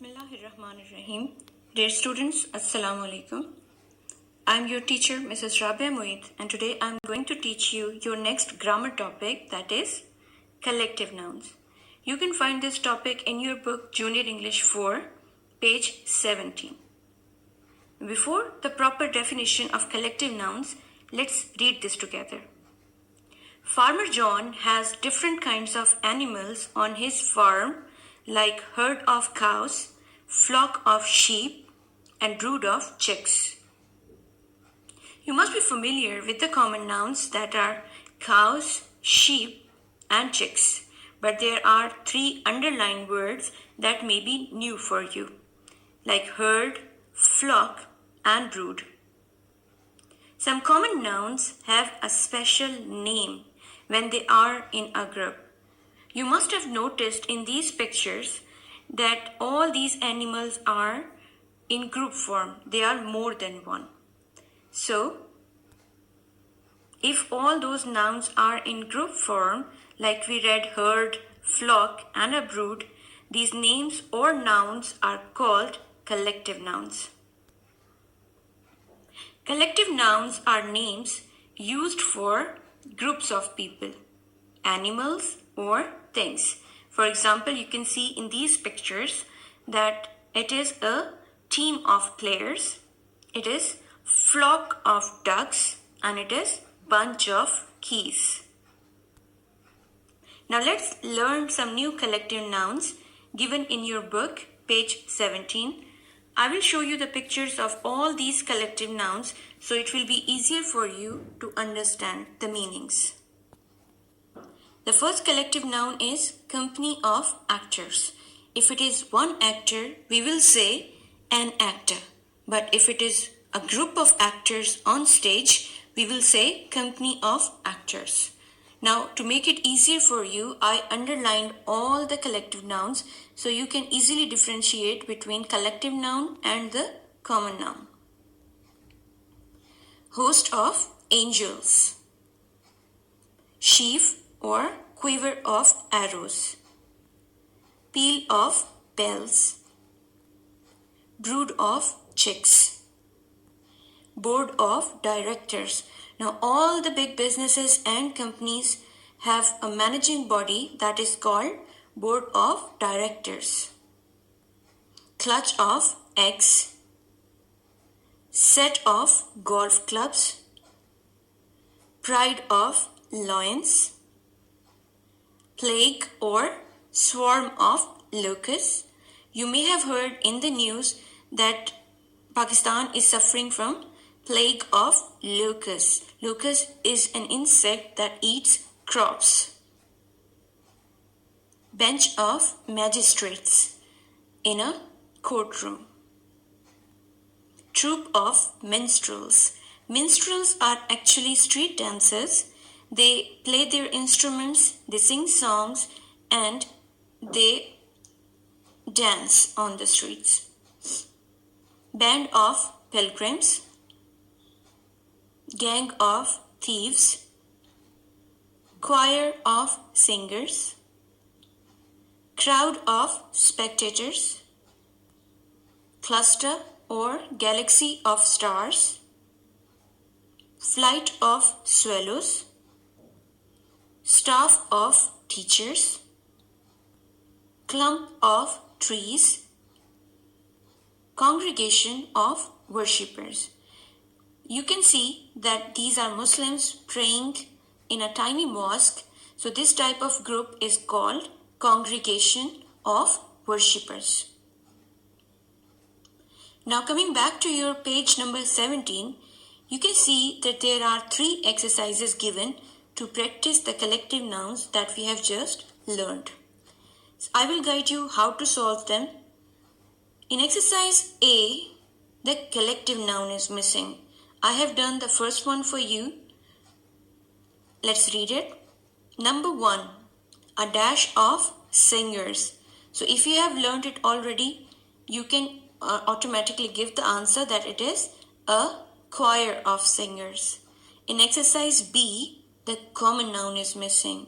Bismillahirrahmanirrahim. Dear students, Assalamu alaikum. I'm your teacher, Mrs. Rabia Muid, and today I'm going to teach you your next grammar topic, that is collective nouns. You can find this topic in your book Junior English 4, page 17. Before the proper definition of collective nouns, let's read this together. Farmer John has different kinds of animals on his farm, like herd of cows, flock of sheep, and brood of chicks. You must be familiar with the common nouns that are cows, sheep, and chicks, but there are three underlined words that may be new for you, like herd, flock, and brood. Some common nouns have a special name when they are in a group. You must have noticed in these pictures that all these animals are in group form. They are more than one. So, if all those nouns are in group form, like we read herd, flock, and a brood, these names or nouns are called collective nouns. Collective nouns are names used for groups of people, animals, or things. For example, you can see in these pictures that it is a team of players, it is flock of ducks, and it is bunch of keys. Now let's learn some new collective nouns given in your book, page 17. I will show you the pictures of all these collective nouns so it will be easier for you to understand the meanings. The first collective noun is company of actors. If it is one actor, we will say an actor. But if it is a group of actors on stage, we will say company of actors. Now, to make it easier for you, I underlined all the collective nouns so you can easily differentiate between collective noun and the common noun. Host of angels. Sheaf or quiver of arrows. Peal of bells. Brood of chicks. Board of directors. Now all the big businesses and companies have a managing body that is called board of directors. Clutch of eggs. Set of golf clubs. Pride of lions. Plague or swarm of locusts. You may have heard in the news that Pakistan is suffering from plague of locusts. Locust is an insect that eats crops. Bench of magistrates in a courtroom. Troupe of minstrels. Minstrels are actually street dancers. They play their instruments, they sing songs, and they dance on the streets. Band of pilgrims. Gang of thieves. Choir of singers. Crowd of spectators. Cluster or galaxy of stars. Flight of swallows. Staff of teachers. Clump of trees. Congregation of worshippers. You can see that these are Muslims praying in a tiny mosque. So this type of group is called congregation of worshippers. Now coming back to your page number 17, you can see that there are three exercises given to practice the collective nouns that we have just learned. So I will guide you how to solve them. In exercise A, the collective noun is missing. I have done the first one for you. Let's read it. Number 1, a dash of singers. So if you have learned it already, you can automatically give the answer that it is a choir of singers. In exercise B, the common noun is missing.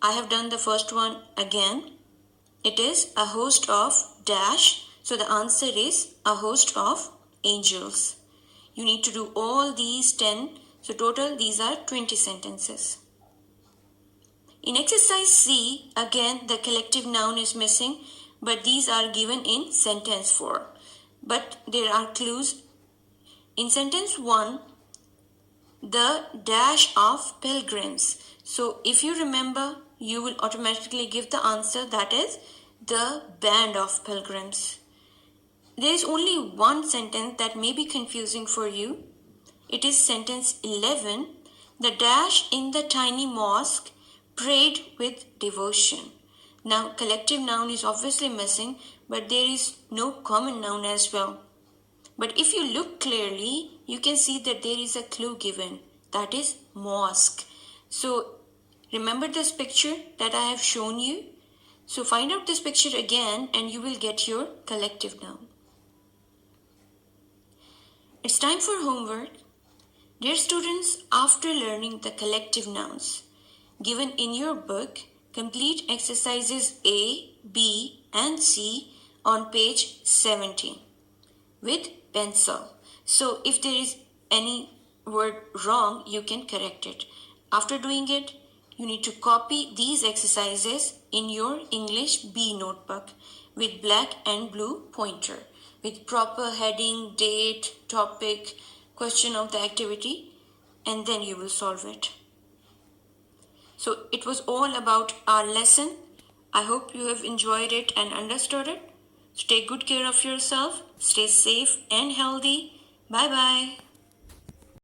I have done the first one again. It is a host of dash So the answer is a host of angels. You need to do all these 10. So total these are 20 sentences. In exercise C, again the collective noun is missing, but these are given in sentence form. But there are clues. In sentence 1, the dash of pilgrims. So if you remember, you will automatically give the answer, that is the band of pilgrims. There is only one sentence that may be confusing for you. It is sentence 11. The dash in the tiny mosque prayed with devotion. Now, collective noun is obviously missing, but there is no common noun as well. But if you look clearly, you can see that there is a clue given, that is mosque. So, remember this picture that I have shown you? So, find out this picture again and you will get your collective noun. It's time for homework. Dear students, after learning the collective nouns given in your book, complete exercises A, B, and C on page 70 with pencil. So if there is any word wrong, you can correct it. After doing it, you need to copy these exercises in your English B notebook with black and blue pointer with proper heading, date, topic, question of the activity, and then you will solve it. So it was all about our lesson. I hope you have enjoyed it and understood it. So take good care of yourself, stay safe and healthy. Bye bye.